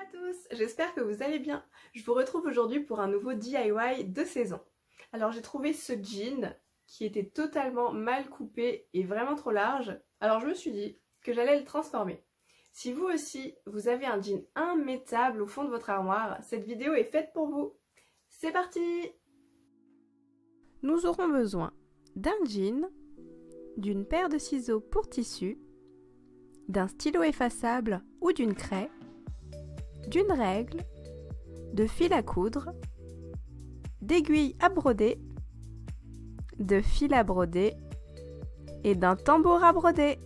à tous, j'espère que vous allez bien. Je vous retrouve aujourd'hui pour un nouveau DIY de saison. Alors j'ai trouvé ce jean qui était totalement mal coupé et vraiment trop large. Alors je me suis dit que j'allais le transformer. Si vous aussi, vous avez un jean immettable au fond de votre armoire, cette vidéo est faite pour vous. C'est parti! Nous aurons besoin d'un jean, d'une paire de ciseaux pour tissu, d'un stylo effaçable ou d'une craie, d'une règle, de fil à coudre, d'aiguilles à broder, de fil à broder et d'un tambour à broder.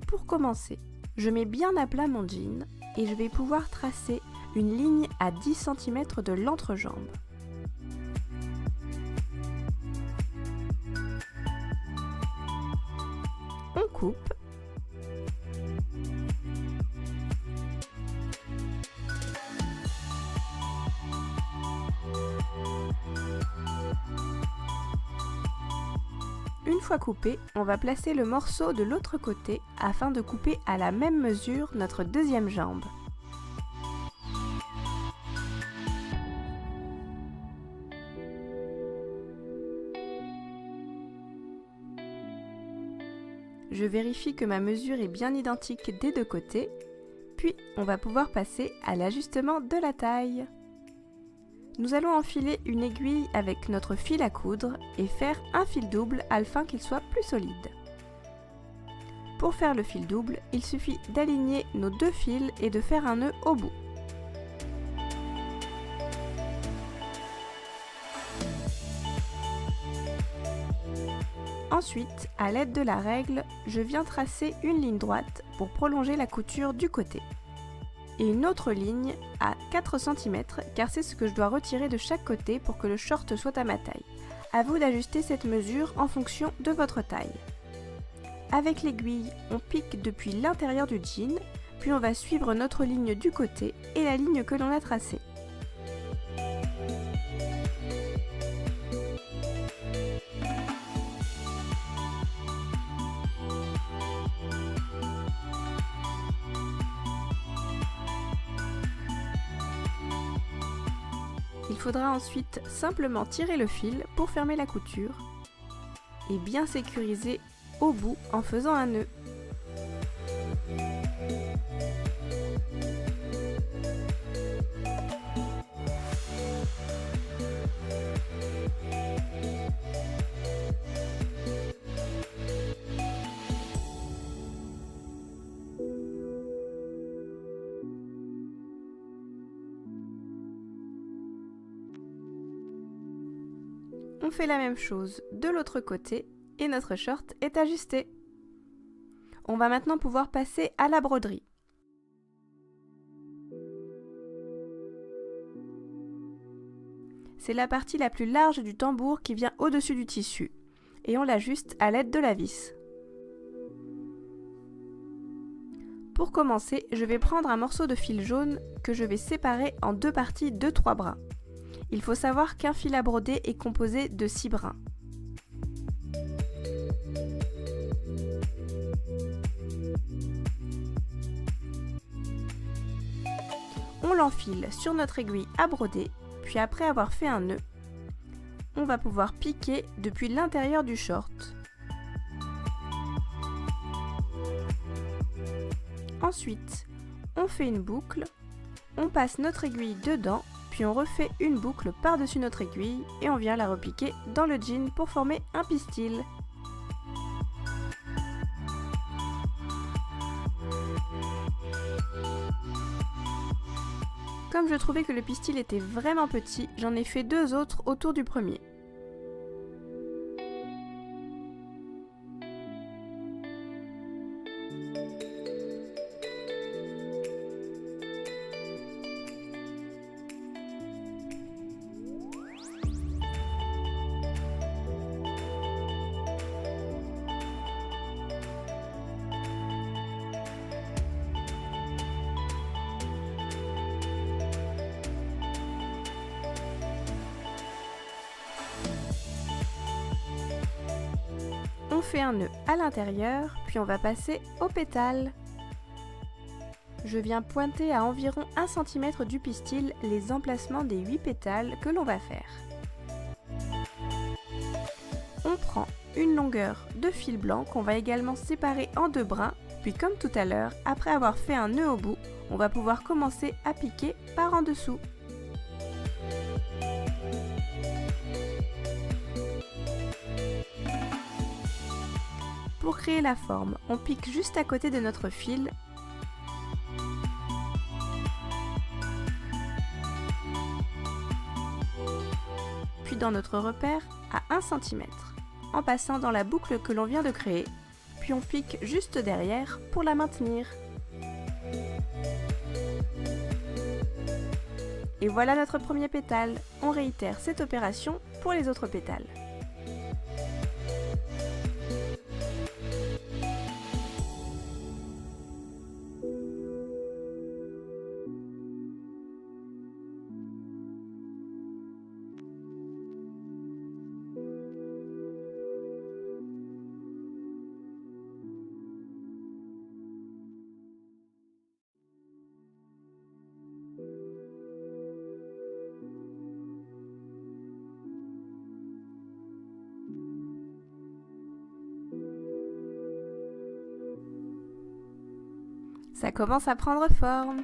Pour commencer, je mets bien à plat mon jean et je vais pouvoir tracer une ligne à 10 cm de l'entrejambe. On coupe. Une fois coupé, on va placer le morceau de l'autre côté afin de couper à la même mesure notre deuxième jambe. Je vérifie que ma mesure est bien identique des deux côtés, puis on va pouvoir passer à l'ajustement de la taille. Nous allons enfiler une aiguille avec notre fil à coudre et faire un fil double afin qu'il soit plus solide. Pour faire le fil double, il suffit d'aligner nos deux fils et de faire un nœud au bout. Ensuite, à l'aide de la règle, je viens tracer une ligne droite pour prolonger la couture du côté. Et une autre ligne à 4 cm car c'est ce que je dois retirer de chaque côté pour que le short soit à ma taille. À vous d'ajuster cette mesure en fonction de votre taille. Avec l'aiguille, on pique depuis l'intérieur du jean, puis on va suivre notre ligne du côté et la ligne que l'on a tracée. Il faudra ensuite simplement tirer le fil pour fermer la couture et bien sécuriser au bout en faisant un nœud. On fait la même chose de l'autre côté et notre short est ajusté. On va maintenant pouvoir passer à la broderie. C'est la partie la plus large du tambour qui vient au-dessus du tissu et on l'ajuste à l'aide de la vis. Pour commencer, je vais prendre un morceau de fil jaune que je vais séparer en deux parties de 3 brins. Il faut savoir qu'un fil à broder est composé de 6 brins. On l'enfile sur notre aiguille à broder, puis après avoir fait un nœud, on va pouvoir piquer depuis l'intérieur du short. Ensuite, on fait une boucle, on passe notre aiguille dedans, puis on refait une boucle par-dessus notre aiguille et on vient la repiquer dans le jean pour former un pistil. Comme je trouvais que le pistil était vraiment petit, j'en ai fait 2 autres autour du premier. On fait un nœud à l'intérieur, puis on va passer aux pétales. je viens pointer à environ 1 cm du pistil les emplacements des 8 pétales que l'on va faire. On prend une longueur de fil blanc qu'on va également séparer en 2 brins, puis comme tout à l'heure, après avoir fait un nœud au bout, on va pouvoir commencer à piquer par en dessous. Pour créer la forme, on pique juste à côté de notre fil. Puis dans notre repère à 1 cm, en passant dans la boucle que l'on vient de créer, puis on pique juste derrière pour la maintenir. Et voilà notre premier pétale. On réitère cette opération pour les autres pétales. Ça commence à prendre forme.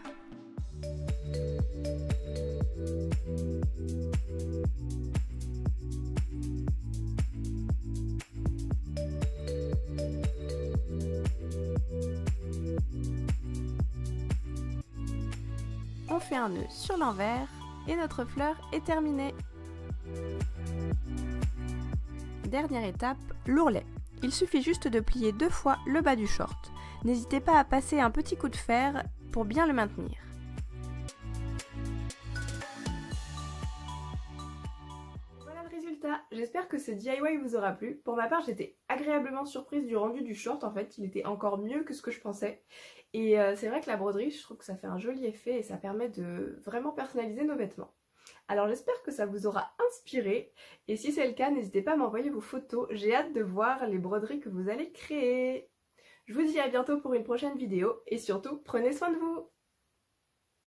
On fait un nœud sur l'envers et notre fleur est terminée. Dernière étape, l'ourlet. Il suffit juste de plier 2 fois le bas du short. N'hésitez pas à passer un petit coup de fer pour bien le maintenir. Voilà le résultat. J'espère que ce DIY vous aura plu. Pour ma part, j'étais agréablement surprise du rendu du short. En fait, il était encore mieux que ce que je pensais. Et c'est vrai que la broderie, je trouve que ça fait un joli effet et ça permet de vraiment personnaliser nos vêtements. Alors j'espère que ça vous aura inspiré. Et si c'est le cas, n'hésitez pas à m'envoyer vos photos. J'ai hâte de voir les broderies que vous allez créer. Je vous dis à bientôt pour une prochaine vidéo et surtout, prenez soin de vous!